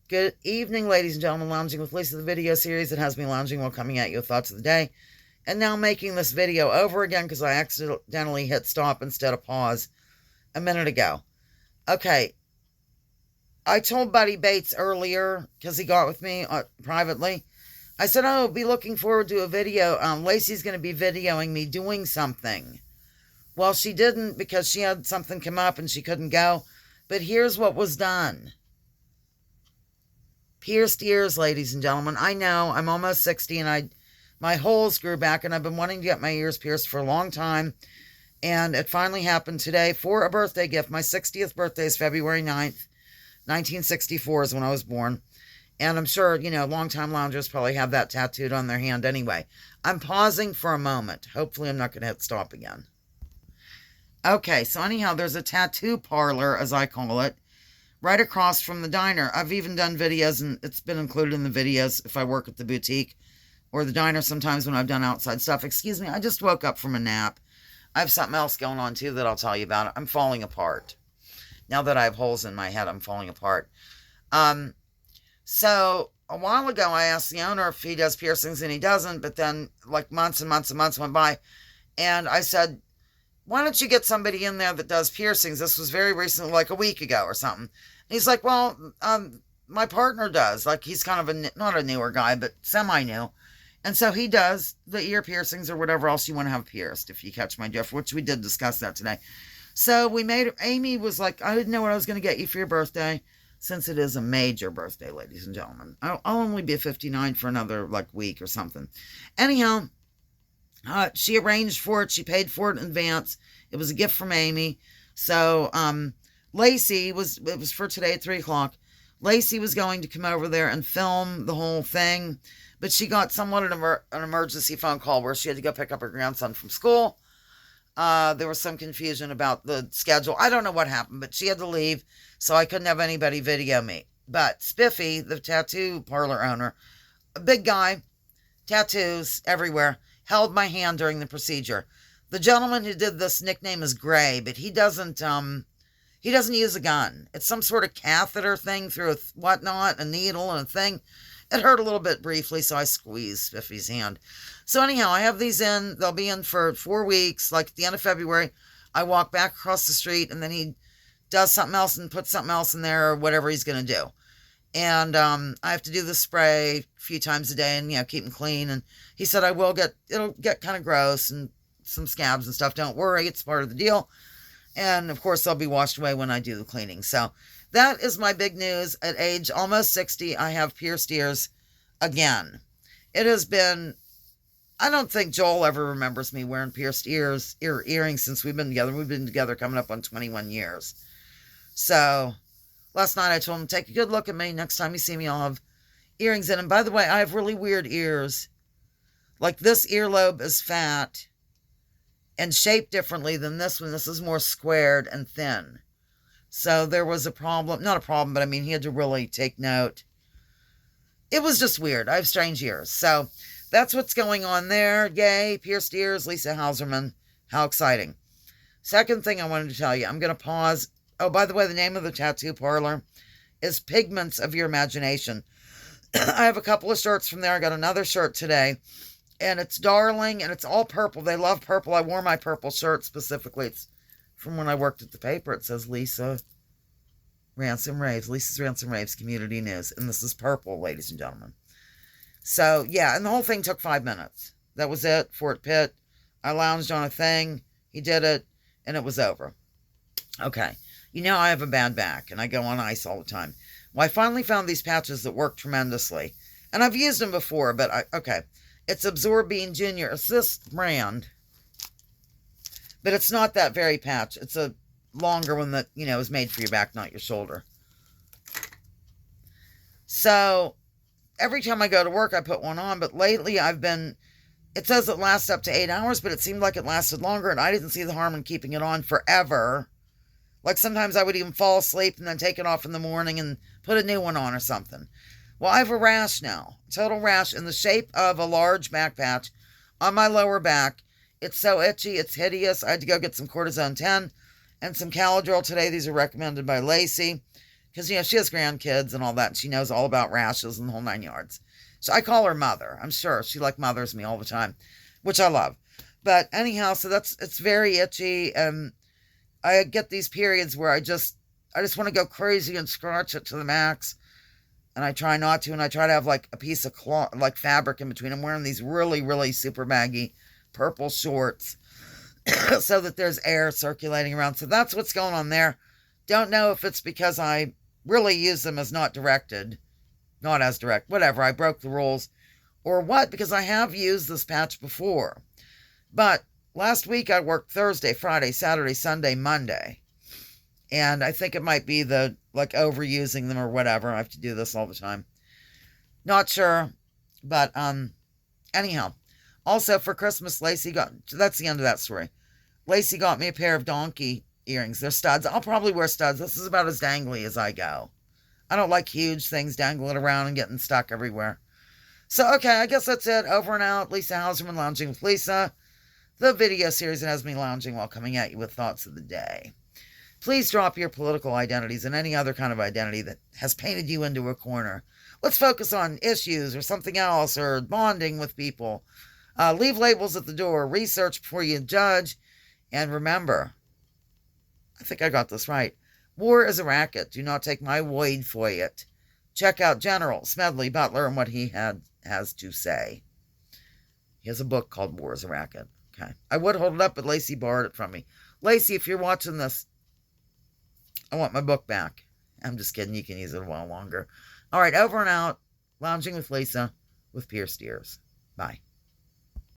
Good evening, ladies and gentlemen. Lounging with Lisa, the video series that has me lounging while coming at you with thoughts of the day. And now making this video over again because I accidentally hit stop instead of pause a minute ago. Okay, I told Buddy Bates earlier, because he got with me privately, I said, oh, be looking forward to a video. Lacey's going to be videoing me doing something. Well, she didn't because she had something come up and she couldn't go. But here's what was done. Pierced ears, ladies and gentlemen. I know, I'm almost 60 and my holes grew back and I've been wanting to get my ears pierced for a long time. And it finally happened today for a birthday gift. My 60th birthday is February 9th. 1964 is when I was born. And I'm sure, longtime loungers probably have that tattooed on their hand anyway. I'm pausing for a moment. Hopefully I'm not going to hit stop again. Okay, so anyhow, there's a tattoo parlor, as I call it, right across from the diner. I've even done videos, and it's been included in the videos if I work at the boutique or the diner sometimes when I've done outside stuff. Excuse me, I just woke up from a nap. I have something else going on, too, that I'll tell you about. I'm falling apart. Now that I have holes in my head, I'm falling apart. So a while ago, I asked the owner if he does piercings, and he doesn't, but then like months and months and months went by, and I said, why don't you get somebody in there that does piercings? This was very recent, like a week ago or something. And he's like, well, my partner does. Like, he's kind of not a newer guy, but semi-new. And so he does the ear piercings or whatever else you want to have pierced, if you catch my drift, which we did discuss that today. So Amy was like, I didn't know what I was going to get you for your birthday, since it is a major birthday, ladies and gentlemen. I'll only be 59 for another, week or something. Anyhow, she arranged for it. She paid for it in advance. It was a gift from Amy. So, Lacey it was for today at 3 o'clock. Lacey was going to come over there and film the whole thing, but she got somewhat an emergency phone call where she had to go pick up her grandson from school. There was some confusion about the schedule. I don't know what happened, but she had to leave, so I couldn't have anybody video me. But Spiffy, the tattoo parlor owner, a big guy, tattoos everywhere, held my hand during the procedure. The gentleman who did this nickname is Gray, but he doesn't use a gun. It's some sort of catheter thing through a needle and a thing. It hurt a little bit briefly, so I squeezed Spiffy's hand. So anyhow, I have these in. They'll be in for 4 weeks. Like at the end of February, I walk back across the street, and then he does something else and puts something else in there or whatever he's going to do. And I have to do the spray a few times a day and, keep them clean. And he said it'll get kind of gross and some scabs and stuff. Don't worry, it's part of the deal. And, of course, they'll be washed away when I do the cleaning. So that is my big news. At age almost 60, I have pierced ears again. It has been, I don't think Joel ever remembers me wearing pierced earrings since we've been together. We've been together coming up on 21 years. So last night I told him, take a good look at me. Next time you see me, I'll have earrings in. And by the way, I have really weird ears. Like this earlobe is fat and shaped differently than this one. This is more squared and thin. So there was a problem. Not a problem, but I mean, he had to really take note. It was just weird. I have strange ears. So that's what's going on there. Yay, pierced ears, Lisa Hauserman. How exciting. Second thing I wanted to tell you, I'm going to pause. Oh, by the way, the name of the tattoo parlor is Pigments of Your Imagination. I have a couple of shirts from there. I got another shirt today, and it's darling, and it's all purple. They love purple. I wore my purple shirt specifically. It's from when I worked at the paper. It says Lisa Ransom Raves, Lisa's Ransom Raves Community News, and this is purple, ladies and gentlemen. So, yeah, and the whole thing took 5 minutes. That was it. Fort Pitt. I lounged on a thing. He did it, and it was over. Okay. I have a bad back, and I go on ice all the time. Well, I finally found these patches that work tremendously. And I've used them before, but okay. It's Absorbine Junior. It's this brand. But it's not that very patch. It's a longer one that, is made for your back, not your shoulder. So, every time I go to work, I put one on. But lately, it says it lasts up to 8 hours, but it seemed like it lasted longer, and I didn't see the harm in keeping it on forever. Like sometimes I would even fall asleep and then take it off in the morning and put a new one on or something. Well, I have a rash now. Total rash in the shape of a large back patch on my lower back. It's so itchy. It's hideous. I had to go get some Cortisone 10 and some Caladril today. These are recommended by Lacey because, she has grandkids and all that. And she knows all about rashes and the whole 9 yards. So I call her mother. I'm sure she mothers me all the time, which I love. But anyhow, so it's very itchy. And I get these periods where I just want to go crazy and scratch it to the max. And I try not to. And I try to have a piece of cloth, fabric in between. I'm wearing these really, really super baggy purple shorts so that there's air circulating around. So that's what's going on there. Don't know if it's because I really use them as not as direct, whatever. I broke the rules or what, because I have used this patch before. But last week I worked Thursday, Friday, Saturday, Sunday, Monday. And I think it might be the overusing them or whatever. I have to do this all the time. Not sure. But anyhow. Also for Christmas, that's the end of that story. Lacey got me a pair of donkey earrings. They're studs. I'll probably wear studs. This is about as dangly as I go. I don't like huge things dangling around and getting stuck everywhere. So, okay, I guess that's it. Over and out. Lisa Hauserman, Lounging with Lisa. The video series that has me lounging while coming at you with thoughts of the day. Please drop your political identities and any other kind of identity that has painted you into a corner. Let's focus on issues or something else or bonding with people. Leave labels at the door. Research before you judge. And remember, I think I got this right. War is a racket. Do not take my word for it. Check out General Smedley Butler and what he has to say. He has a book called War is a Racket. Okay. I would hold it up, but Lacey borrowed it from me. Lacey, if you're watching this, I want my book back. I'm just kidding. You can use it a while longer. All right, over and out. Lounging with Lisa with pierced ears. Bye.